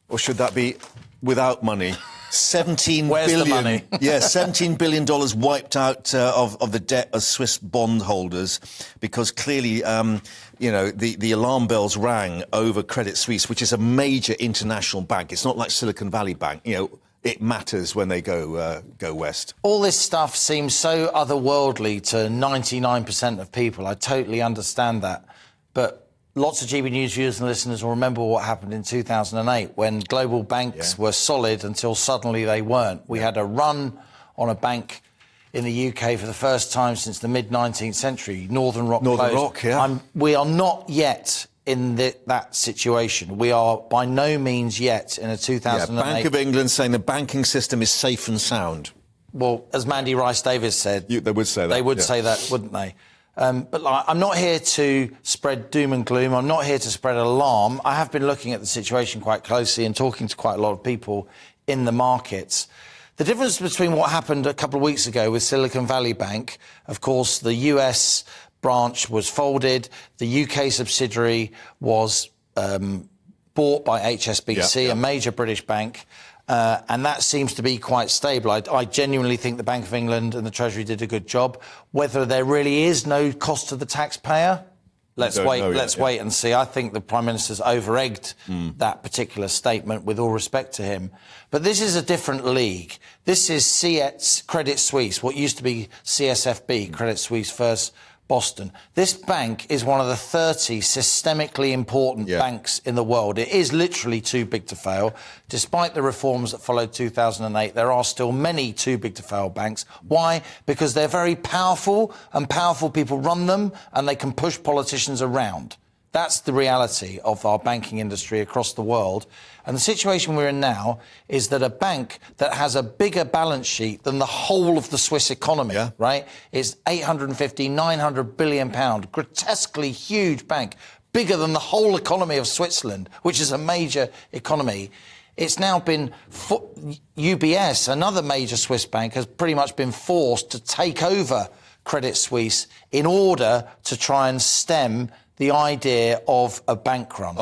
Or should that be without money? Where's the money? $17 billion wiped out of the debt of Swiss bondholders because clearly, the alarm bells rang over Credit Suisse, which is a major international bank. It's not like Silicon Valley Bank. It matters when they go west. All this stuff seems so otherworldly to 99% of people. I totally understand that. But lots of GB News viewers and listeners will remember what happened in 2008 when global banks were solid until suddenly they weren't. We had a run on a bank in the UK for the first time since the mid-19th century. Northern Rock closed. We are not yet in that situation. We are by no means yet in a 2008... Bank of England saying the banking system is safe and sound. Well, as Mandy Rice-Davies said... They would say that. They would say that, wouldn't they? But I'm not here to spread doom and gloom. I'm not here to spread alarm. I have been looking at the situation quite closely and talking to quite a lot of people in the markets. The difference between what happened a couple of weeks ago with Silicon Valley Bank, of course, the US branch was folded, the UK subsidiary was bought by HSBC, a major British bank, and that seems to be quite stable. I genuinely think the Bank of England and the Treasury did a good job. Whether there really is no cost to the taxpayer, let's wait and see. I think the Prime Minister's over-egged that particular statement, with all respect to him. But this is a different league. This is Credit Suisse, what used to be CSFB, Credit Suisse First Boston. This bank is one of the 30 systemically important banks in the world. It is literally too big to fail. Despite the reforms that followed 2008, there are still many too big to fail banks. Why? Because they're very powerful, and powerful people run them, and they can push politicians around. That's the reality of our banking industry across the world. And the situation we're in now is that a bank that has a bigger balance sheet than the whole of the Swiss economy, right? It's 850, 900 billion pound, grotesquely huge bank, bigger than the whole economy of Switzerland, which is a major economy. It's now been... UBS, another major Swiss bank, has pretty much been forced to take over Credit Suisse in order to try and stem the idea of a bank run.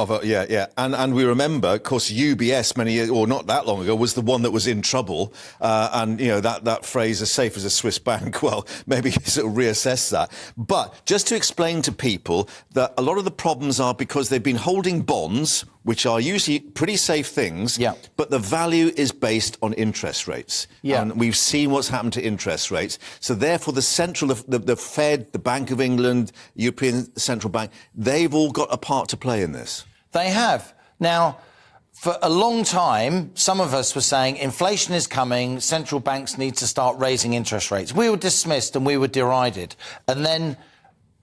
And we remember, of course, UBS many years, or not that long ago, was the one that was in trouble. And, that phrase, as safe as a Swiss bank, well, maybe sort of reassess that. But just to explain to people that a lot of the problems are because they've been holding bonds, which are usually pretty safe things, but the value is based on interest rates. And we've seen what's happened to interest rates. So therefore, the Fed, the Bank of England, European Central Bank, they've all got a part to play in this. They have. Now, for a long time, some of us were saying inflation is coming, central banks need to start raising interest rates. We were dismissed and we were derided. And then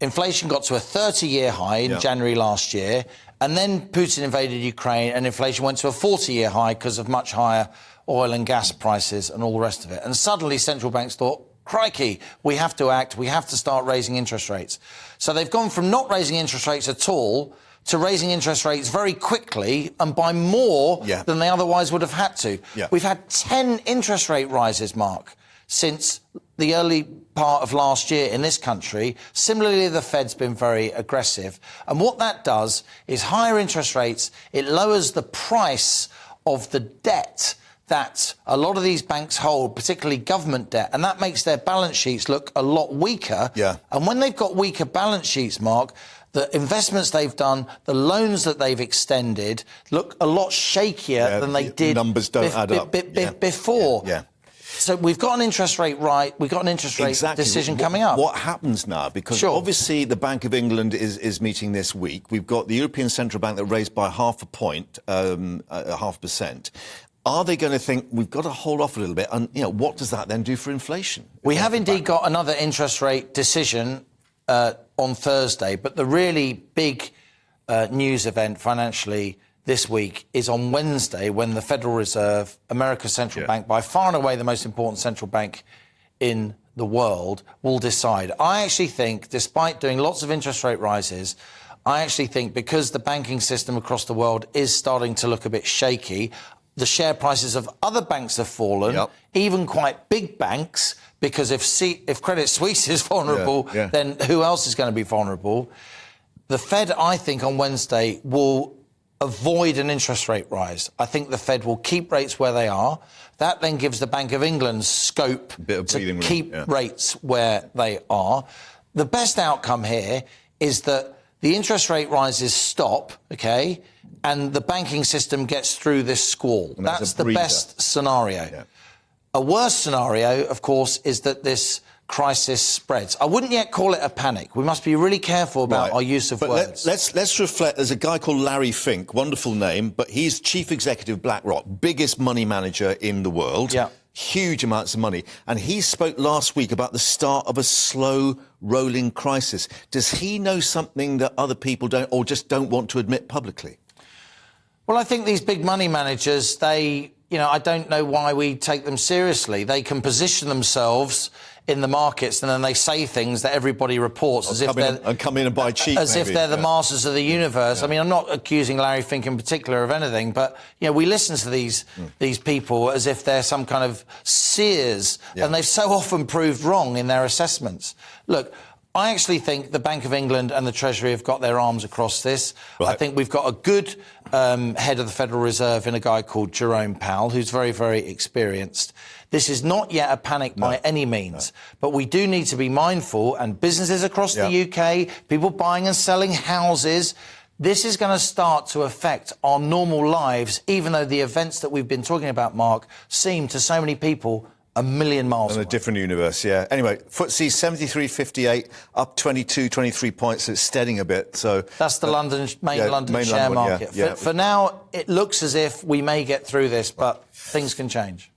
inflation got to a 30-year high in January last year. And then Putin invaded Ukraine and inflation went to a 40-year high because of much higher oil and gas prices and all the rest of it. And suddenly central banks thought, crikey, we have to act, we have to start raising interest rates. So they've gone from not raising interest rates at all to raising interest rates very quickly and by more than they otherwise would have had to. We've had 10 interest rate rises, Mark, since the early part of last year in this country. Similarly, the Fed's been very aggressive. And what that does is higher interest rates, it lowers the price of the debt that a lot of these banks hold, particularly government debt, and that makes their balance sheets look a lot weaker. And when they've got weaker balance sheets, Mark, the investments they've done, the loans that they've extended look a lot shakier than they did numbers don't add up. Before. So we've got an interest rate we've got an interest rate decision coming up. What happens now? Because obviously the Bank of England is meeting this week. We've got the European Central Bank that raised by half a point, 0.5%. Are they going to think we've got to hold off a little bit? And, what does that then do for inflation? We have indeed got another interest rate decision on Thursday, but the really big news event financially this week is on Wednesday, when the Federal Reserve, America's central bank, by far and away the most important central bank in the world, will decide. I actually think, despite doing lots of interest rate rises, I actually think because the banking system across the world is starting to look a bit shaky, the share prices of other banks have fallen, even quite big banks, because if Credit Suisse is vulnerable, then who else is going to be vulnerable? The Fed, I think, on Wednesday will avoid an interest rate rise. I think the Fed will keep rates where they are. That then gives the Bank of England scope to keep rates where they are. The best outcome here is that the interest rate rises stop, OK, and the banking system gets through this squall. That's the best scenario. Yeah. A worse scenario, of course, is that this crisis spreads. I wouldn't yet call it a panic. We must be really careful about our use of words. Let's reflect. There's a guy called Larry Fink, wonderful name, but he's chief executive BlackRock, biggest money manager in the world. Yeah. Huge amounts of money. And he spoke last week about the start of a slow rolling crisis. Does he know something that other people don't, or just don't want to admit publicly? Well, I think these big money managers, I don't know why we take them seriously. They can position themselves in the markets and then they say things that everybody reports as if they're come in and buy cheap, as if they're the masters of the universe. I mean, I'm not accusing Larry Fink in particular of anything, but we listen to these people as if they're some kind of seers, and they've so often proved wrong in their assessments. Look, I actually think the Bank of England and the Treasury have got their arms across this. Right. I think we've got a good head of the Federal Reserve in a guy called Jerome Powell, who's very, very experienced. This is not yet a panic by any means, but we do need to be mindful, and businesses across the UK, people buying and selling houses, this is going to start to affect our normal lives, even though the events that we've been talking about, Mark, seem to so many people a million miles away. In a different universe, yeah. Anyway, FTSE 73.58, up 22, 23 points. It's steadying a bit. So that's the main London share market. For now, it looks as if we may get through this, but things can change.